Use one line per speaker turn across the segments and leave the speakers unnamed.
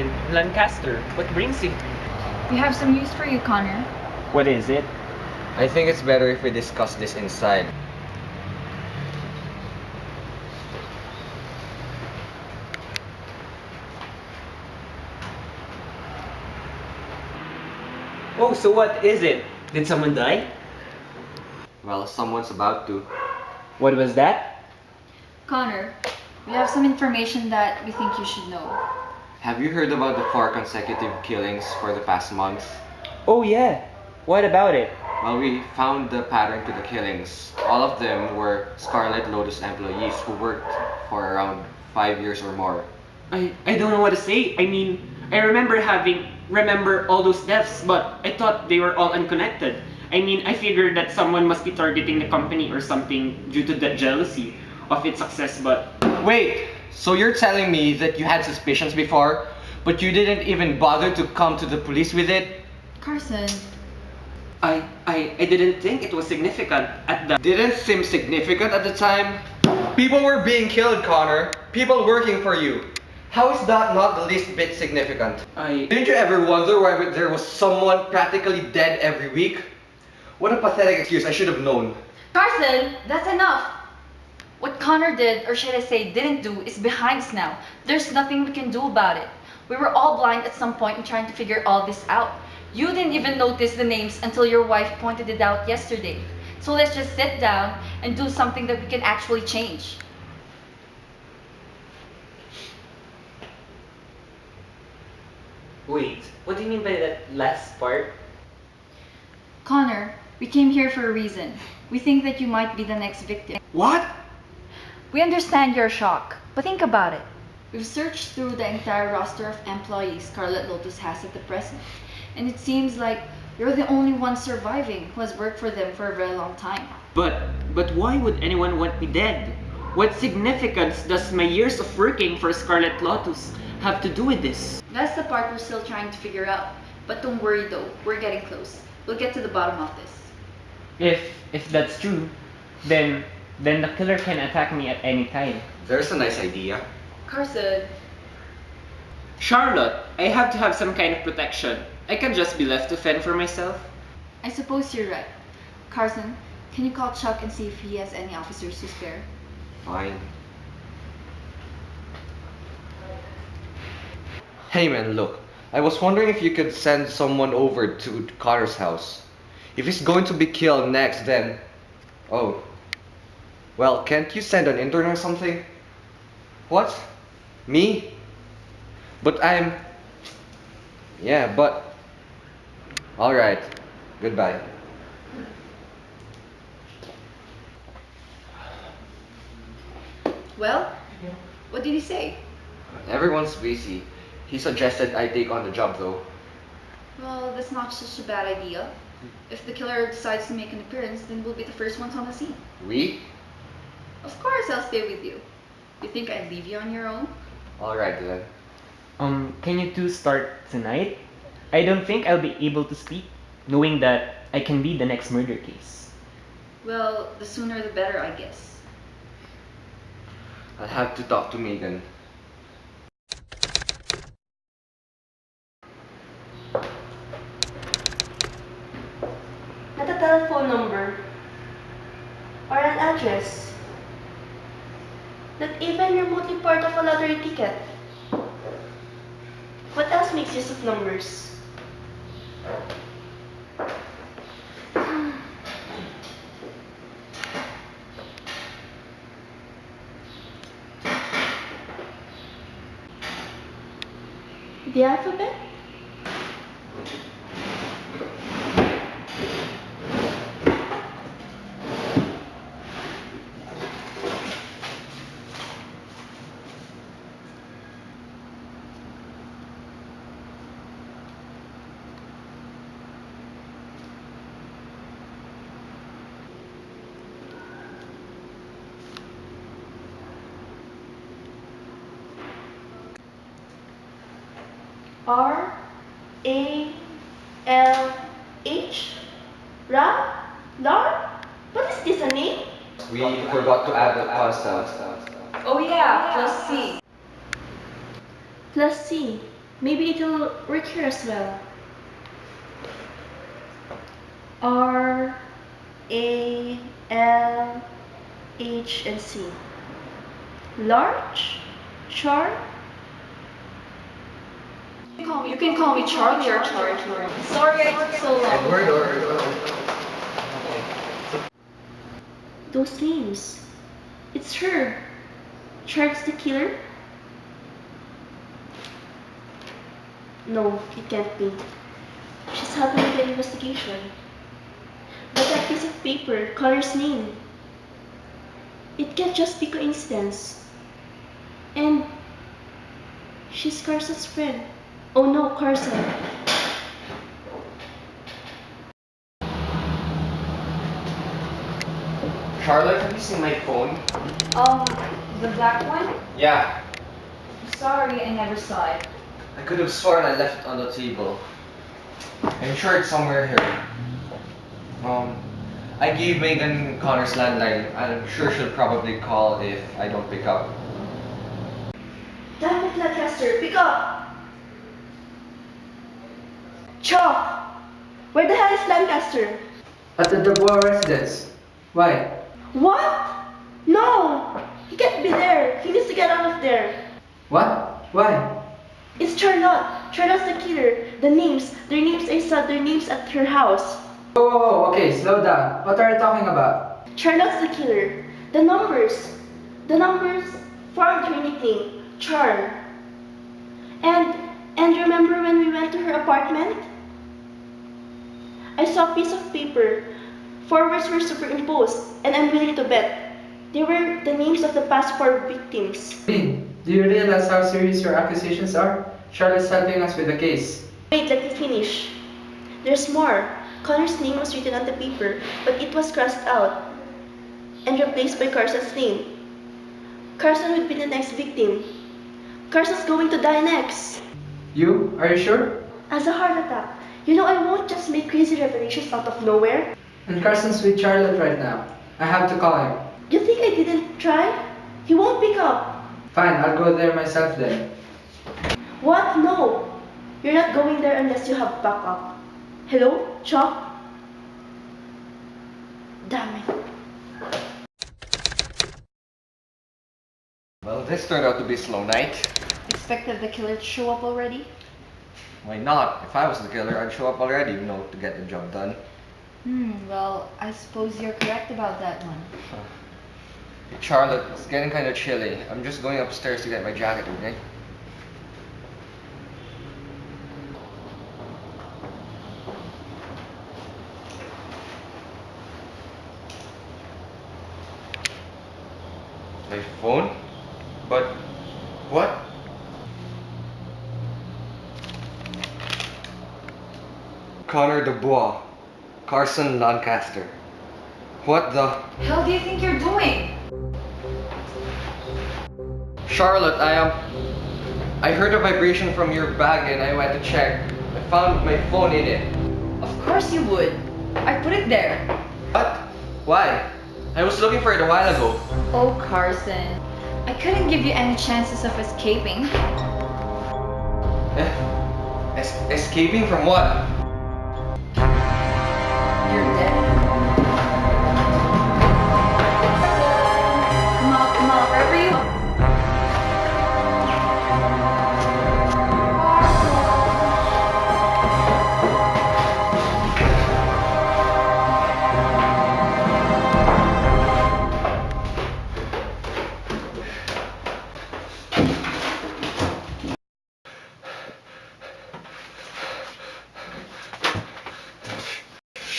in Lancaster. What brings you?
We have some news for you, Connor.
What is it?
I think it's better if we discuss this inside.
Oh, so what is it? Did someone die?
Well, someone's about to.
What was that?
Connor, we have some information that we think you should know.
Have you heard about the 4 consecutive killings for the past month?
Oh yeah. What about it?
Well, we found the pattern to the killings. All of them were Scarlet Lotus employees who worked for around 5 years or more.
I don't know what to say. I mean, I remember all those deaths, but I thought they were all unconnected. I mean, I figured that someone must be targeting the company or something due to the jealousy of its success, but
Wait, so you're telling me that you had suspicions before, but you didn't even bother to come to the police with it?
Carson,
I didn't think it was significant at the
Didn't seem significant at the time. People were being killed, Connor. People working for you. How is that not the least bit significant? Didn't you ever wonder why there was someone practically dead every week? What a pathetic excuse, I should have known.
Carson, that's enough! What Connor did, or should I say didn't do, is behind us now. There's nothing we can do about it. We were all blind at some point in trying to figure all this out. You didn't even notice the names until your wife pointed it out yesterday. So let's just sit down and do something that we can actually change.
Wait, what do you mean by that last part?
Connor, we came here for a reason. We think that you might be the next victim.
What?
We understand your shock, but think about it. We've searched through the entire roster of employees Scarlet Lotus has at the present, and it seems like you're the only one surviving who has worked for them for a very long time.
But why would anyone want me dead? What significance does my years of working for Scarlet Lotus have to do with this?
That's the part we're still trying to figure out. But don't worry though, we're getting close. We'll get to the bottom of this.
If that's true, then the killer can attack me at any time.
There's a nice idea.
Carson,
Charlotte, I have to have some kind of protection. I can't just be left to fend for myself.
I suppose you're right. Carson, can you call Chuck and see if he has any officers to spare?
Fine. Hey man, look. I was wondering if you could send someone over to Connor's house. If he's going to be killed next, then... Oh. Well, can't you send an intern or something? What? Me? But I'm... Yeah, but... Alright. Goodbye.
Well, what did he say?
Everyone's busy. He suggested I take on the job though.
Well, that's not such a bad idea. If the killer decides to make an appearance, then we'll be the first ones on the scene.
We?
Of course, I'll stay with you. You think I'd leave you on your own?
Alright then.
Can you two start tonight? I don't think I'll be able to speak, knowing that I can be the next murder case.
Well, the sooner the better, I guess.
I'll have to talk to Megan.
Not a telephone number or an address. Not even remotely part of a lottery ticket. What else makes use of numbers? The alphabet? R-A-L-H? Ra? Lar? What is this, a name?
We forgot to add the constant.
Oh yeah, plus C.
Plus C. Maybe it'll work here as well. R, A, L, H, and C. Large? Char?
You can call me Charlie or Charlie. Sorry I took so long.
Edward or...
Those names. It's her. Charles the killer? No, it can't be. She's helping with the investigation. But that piece of paper, Connor's name. It can't just be coincidence. And she's Carson's friend. Oh no, Carson.
Charlotte, have you seen my phone?
The black one?
Yeah.
Sorry, I never saw it.
I could have sworn I left it on the table. I'm sure it's somewhere here. I gave Megan Connor's landline. I'm sure she'll probably call if I don't pick up.
Damn it, Lancaster, pick up! Chalk! Where the hell is Lancaster?
At the Abuan residence. Why?
What? No! He can't be there. He needs to get out of there.
What? Why?
It's Charlotte. Charlotte's the killer. Their names I saw their names at her house.
Whoa, okay, slow down. What are you talking about?
Charlotte's the killer. The numbers formed her nickname, Char. And remember when we went to her apartment? I saw a piece of paper. 4 words were superimposed, and I'm willing to bet they were the names of the past 4 victims.
Colleen, do you realize how serious your accusations are? Charlotte's helping us with the case.
Wait, let me finish. There's more. Connor's name was written on the paper, but it was crossed out and replaced by Carson's name. Carson would be the next victim. Carson's going to die next.
You? Are you sure?
As a heart attack. You know I won't just make crazy revelations out of nowhere.
And Carson's with Charlotte right now. I have to call him.
You think I didn't try? He won't pick up.
Fine, I'll go there myself then.
What? No. You're not going there unless you have backup. Hello? Chalk? Damn it.
Well, this turned out to be a slow night.
Expected the killer to show up already?
Why not? If I was the killer, I'd show up already, to get the job done.
Well, I suppose you're correct about that one.
Hey, Charlotte, it's getting kind of chilly. I'm just going upstairs to get my jacket, okay? My phone? But what? Connor Dubois, Carson Lancaster. What the?
Hell do you think you're doing?
Charlotte, I heard a vibration from your bag and I went to check. I found my phone in it.
Of course you would. I put it there.
What? Why? I was looking for it a while ago.
Oh, Carson. I couldn't give you any chances of escaping.
Escaping from what?
You're dead. Come on, wherever you are.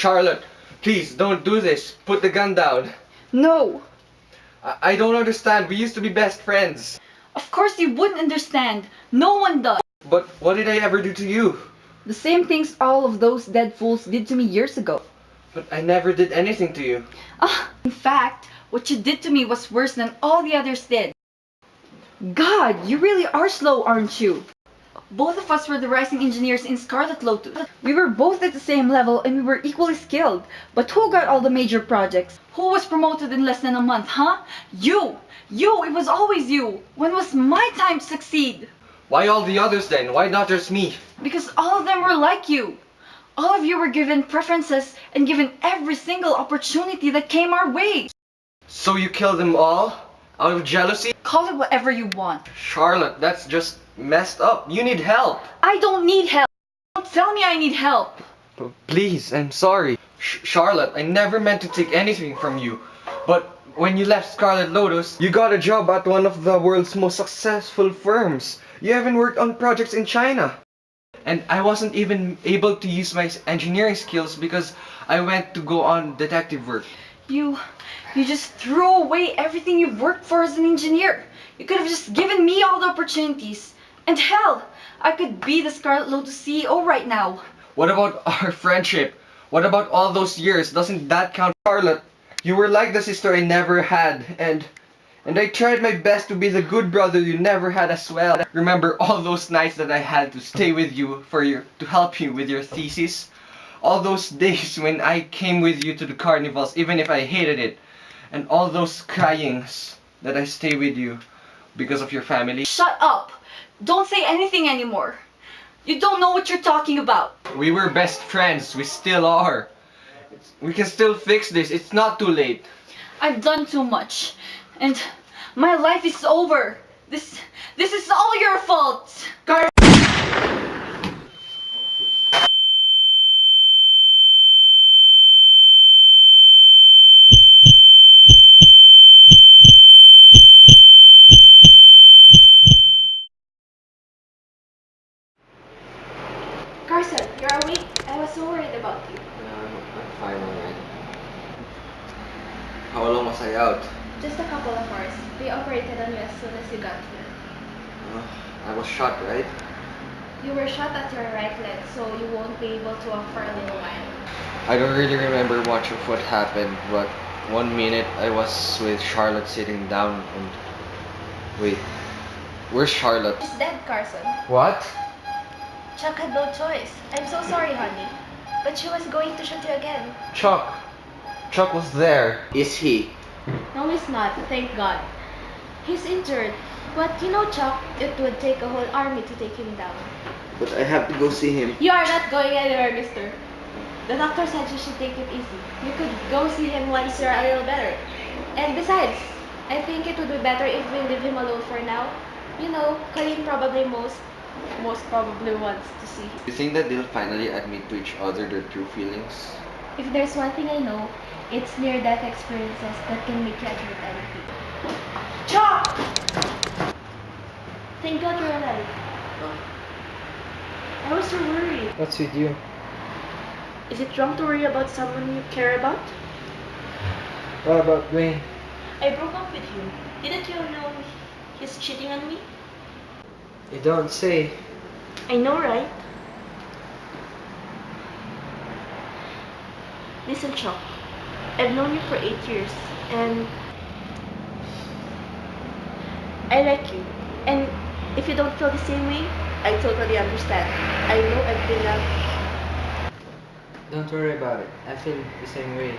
Charlotte, please don't do this. Put the gun down.
No.
I don't understand. We used to be best friends.
Of course you wouldn't understand. No one does.
But what did I ever do to you?
The same things all of those dead fools did to me years ago.
But I never did anything to you.
In fact, what you did to me was worse than all the others did. God, you really are slow, aren't you? Both of us were the rising engineers in Scarlet Lotus. We were both at the same level and we were equally skilled. But who got all the major projects? Who was promoted in less than a month, huh? You! You! It was always you! When was my time to succeed?
Why all the others then? Why not just me?
Because all of them were like you. All of you were given preferences and given every single opportunity that came our way.
So you killed them all? Out of jealousy?
Call it whatever you want.
Charlotte, that's just messed up. You need help.
I don't need help. Don't tell me I need help.
Please, I'm sorry. Charlotte, I never meant to take anything from you. But when you left Scarlet Lotus, you got a job at one of the world's most successful firms. You haven't worked on projects in China. And I wasn't even able to use my engineering skills because I went to go on detective work.
You just threw away everything you've worked for as an engineer. You could have just given me all the opportunities. And hell, I could be the Scarlet Lotus CEO right now.
What about our friendship? What about all those years? Doesn't that count, Charlotte? You were like the sister I never had, and I tried my best to be the good brother you never had as well. Remember all those nights that I had to stay with you to help you with your thesis? All those days when I came with you to the carnivals even if I hated it. And all those cryings that I stay with you because of your family.
Shut up! Don't say anything anymore. You don't know what you're talking about.
We were best friends. We still are. We can still fix this. It's not too late.
I've done too much. And my life is over. This is all your fault.
Carson, you're awake? I was so worried about you.
I'm fine, alright. How long was I out?
Just a couple of hours. They operated on you as soon as you got here.
I was shot, right?
You were shot at your right leg, so you won't be able to walk for a little while.
I don't really remember much of what happened, but one minute I was with Charlotte sitting down and... Wait, where's Charlotte?
She's dead, Carson.
What?
Chuck had no choice. I'm so sorry, honey. But she was going to shoot you again.
Chuck! Chuck was there. Is he?
No, he's not. Thank God. He's injured. But you know, Chuck, it would take a whole army to take him down.
But I have to go see him.
You are not going anywhere, mister. The doctor said you should take it easy. You could go see him once you're a little better. And besides, I think it would be better if we leave him alone for now. You know, Colleen probably most probably wants to see him.
You think that they'll finally admit to each other their true feelings?
If there's one thing I know, it's near-death experiences that can make you admit anything. Chuck! Thank God you're alive. I was so worried.
What's with you?
Is it wrong to worry about someone you care about?
What about Dwayne?
I broke up with him. Didn't you know he's cheating on me?
You don't say.
I know, right? Listen, Chuck. I've known you for 8 years, and I like you. And if you don't feel the same way, I totally understand. I know I've been
Don't worry about it. I feel the same way.